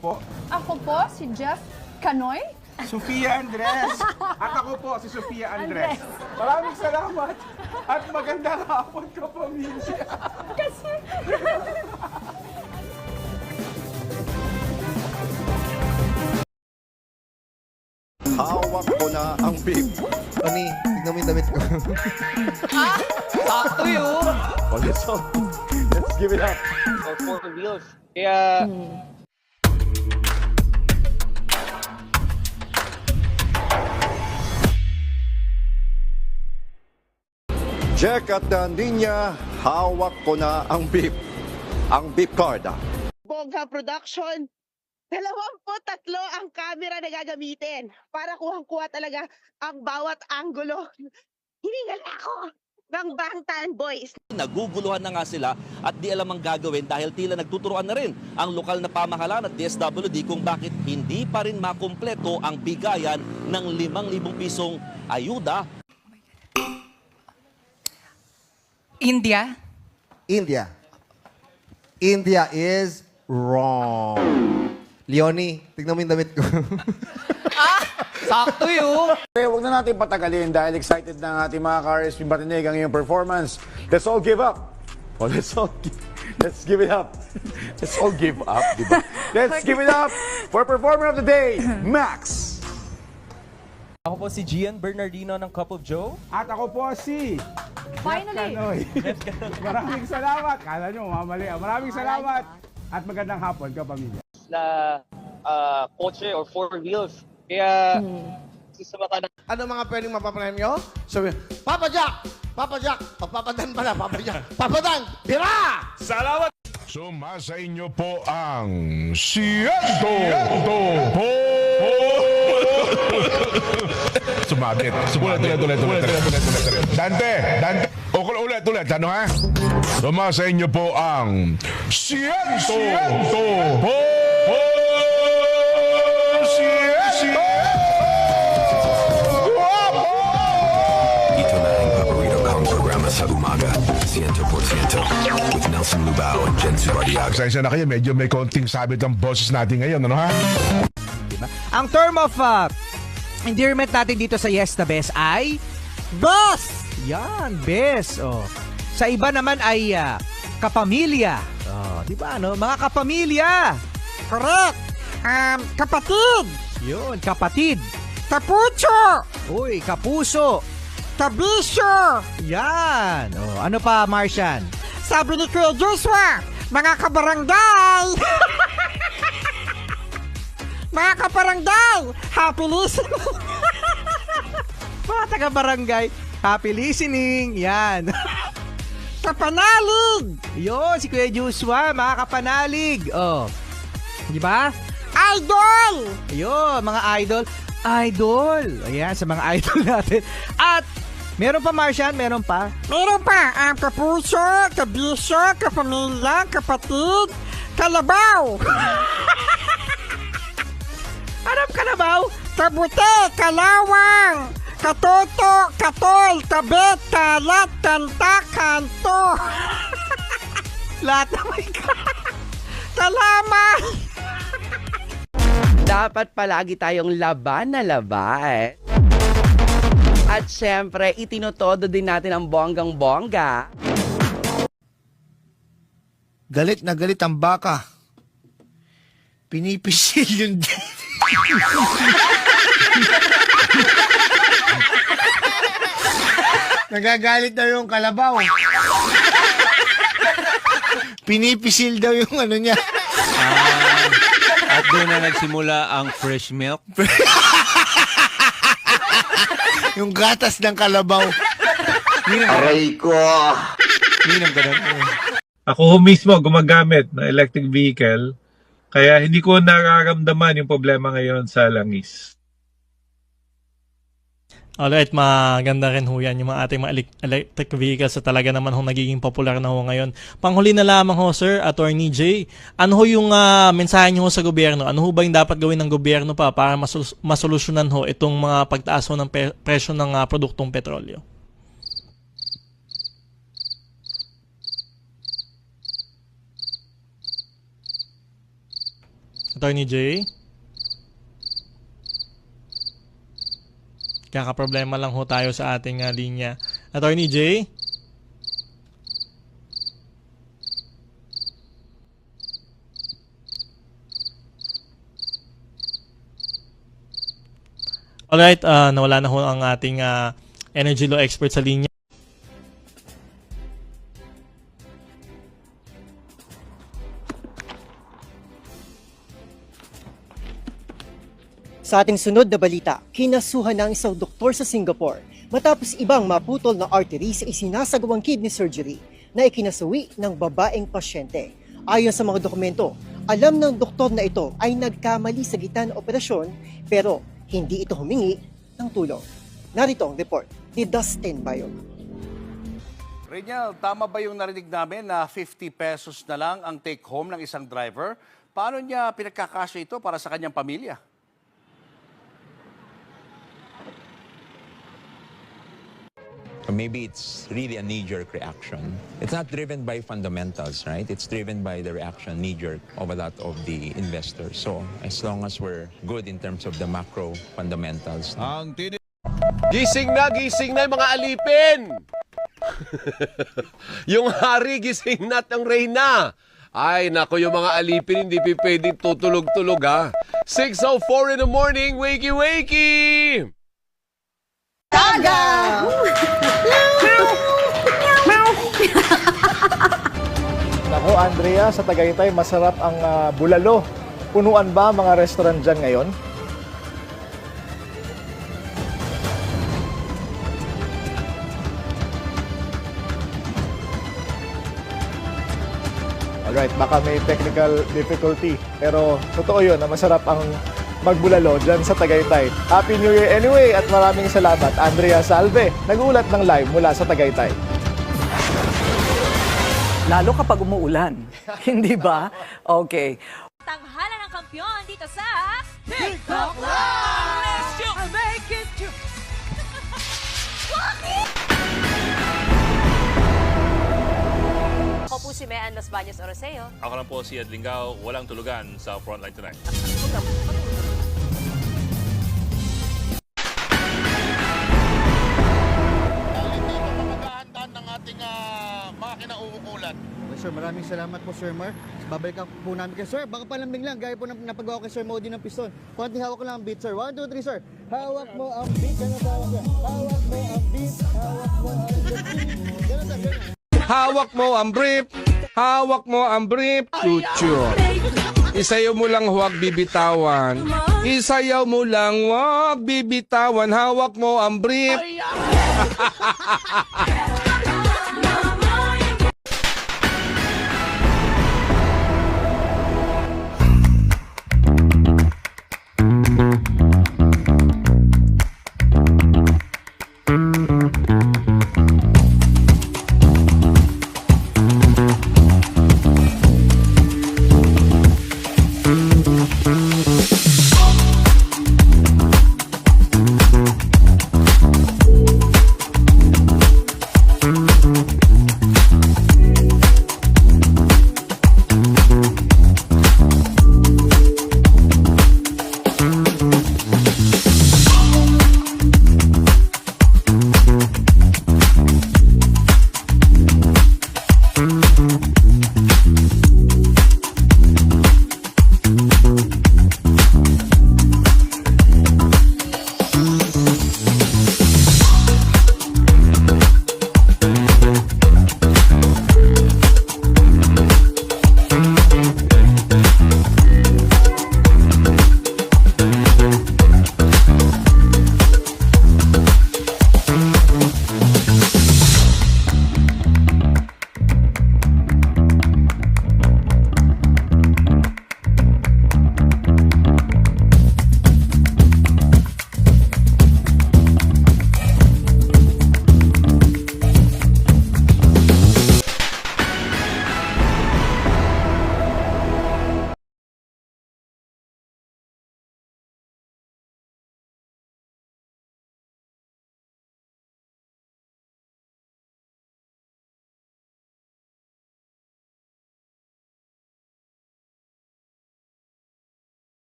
po? Ako po, si Jeff Canoy. Sofia Andres. At ako po, si Sofia Andres. Maraming salamat at magandang hapon ka, pamilya. Kasi... Hawak ko na ang beef. Ani, tignan mo yung damit ko. Sakto yun! Oh, let's give it up. Or 4 wheels. Kaya, Jack at Ninya, hawak ko na ang beef. Ang beef card. Bongga Production, 23 ang camera na gagamitin para kuhang-kuha talaga ang bawat anggulo. Hiningal ako ng Bangtan Boys. Naguguluhan na nga sila at di alam ang gagawin dahil tila nagtuturoan na rin ang lokal na pamahalaan at DSWD kung bakit hindi pa rin makumpleto ang bigayan ng 5,000 pisong ayuda. India? India is wrong. Leonie, tignan mo yung damit ko. sakto yun! Okay, huwag na natin patagalin dahil excited na ang ating mga ka-RSP marinig ang iyong performance. Let's all give up. Oh, let's give it up. Let's all give up, di ba? Let's give it up for performer of the day, Max. Ako po si Gian Bernardino ng Cup of Joe. At ako po si Finally. Jeff Canoy. Maraming salamat. Kala nyo, mamali. Maraming salamat. At magandang hapon ka, pamilya. Na kotse or 4 wheels. Kaya, sasabaka na. Ano mga pwedeng mapapremyo? Sabi, Papa Jack! Papa Jack! O Papa Dan pala, Papa Jack! Papa Dan! Bira! Salamat! Sumasa inyo po ang Siento po! Sumabit. Ulit. Dante! Ulit. Ano ha? Sumasa inyo po ang Siento po! Ito na ang paborito kong programa sa umaga, Siento por Ciento, with Nelson Lubao and Jen Subardiaga. Pasensya na kayo, medyo may konting sabit ang boses natin ngayon, ano ha? Diba? Ang term of endearment natin dito sa Yes na Best ay Best! Yan, Best. Oh. Sa iba naman ay kapamilya. Oh, di ba ano? Mga kapamilya. Correct! Kapatid! Yun, kapatid. Kapucho! Uy, kapuso. Kabisyo! Yan. Oh, ano pa, Martian? Sabi ni Kuya Joshua, mga kabarangay! Mga kabarangay! Happy listening! Mga taga-barangay, happy listening. Yan. Kapanalig! Yun, si Kuya Joshua, mga kapanalig. Oh. Di ba? Idol! Ayun, mga idol. Idol. Ayan, sa mga idol natin. At, meron pa, Martian? Meron pa? Meron pa ang kapuso, kabisyo, kapamilya, kapatid, kalabaw! Anong kalabaw? Kabute, kalawang, katoto, katol, kabet, kalat, kanta, kanto. Lahat na may Salamat! Dapat palagi tayong laban na laban. At syempre, itinotodo din natin ang bonggang-bongga. Galit na galit ang baka. Pinipisil yung... Nagagalit daw yung kalabaw. Pinipisil daw yung ano niya. At doon na nagsimula ang fresh milk. Yung gatas ng kalabaw. Aray ko! Ako mismo gumagamit ng electric vehicle, kaya hindi ko nararamdaman yung problema ngayon sa langis. Alright, maganda rin ho yan yung mga ating mga electric vehicles sa talaga naman ho nagiging popular na ho ngayon. Panghuli na lamang ho, Sir, Attorney J, ano ho yung mensahe nyo ho sa gobyerno? Ano ho ba yung dapat gawin ng gobyerno pa para masolusyonan ho itong mga pagtaas ho ng presyo ng produktong petrolyo? Attorney J? Kakaproblema lang ho tayo sa ating linya. Attorney J? Alright, nawala na ho ang ating energy law expert sa linya. Sa ating sunod na balita, kinasuhan ng isang doktor sa Singapore matapos ibang maputol na artery sa isinasagawang kidney surgery na ikinasawi ng babaeng pasyente. Ayon sa mga dokumento, alam ng doktor na ito ay nagkamali sa gitna ng operasyon pero hindi ito humingi ng tulong. Narito ang report ni Dustin Bayog. Reynald, tama ba yung narinig namin na 50 pesos na lang ang take home ng isang driver? Paano niya pinagkakasya ito para sa kanyang pamilya? Maybe it's really a knee-jerk reaction. It's not driven by fundamentals, right? It's driven by the reaction, knee-jerk, of a lot of the investors. So, as long as we're good in terms of the macro fundamentals. Gising na yung mga alipin! Yung hari, gising na at ang reyna. Ay, nako, yung mga alipin, hindi pwedeng tutulog-tulog, ha? 6:04 in the morning, wakey! Taga! Nako, Andrea, sa Tagaytay, masarap ang bulalo. Punuan ba mga restaurant dyan ngayon? Alright, baka may technical difficulty. Pero totoo yun na masarap ang magbulalo dyan sa Tagaytay. Happy New Year anyway at maraming salamat. Andrea Salve, nag-uulat ng live mula sa Tagaytay. Lalo kapag umuulan. Hindi ba? Okay. Tanghalan ng kampyon dito sa TikTok Live! Let's go! I'll make it to... Ako po si Mean Las Bañas Oroseo. Ako lang po si Ed Lingao, walang tulugan sa Frontline Tonight. Ng ating makina uukulan. Sir, maraming salamat po, Sir Mark. Babalikan po namin kay Sir. Baka palambing lang, gaya po na napagawa kay Sir Modi ng piston. Konti hawak ko lang ang beat, Sir. 1, 2, 3, Sir. Hawak mo ang beat. Ganun tawag yan. Hawak mo ang beat. Hawak mo ang beat. Ganun, Sir. Ganun. Hawak mo ang brief. Hawak mo ang brief. Chucho. Isayaw mo lang, huwag bibitawan. Isayaw mo lang, huwag bibitawan. Hawak mo ang brief.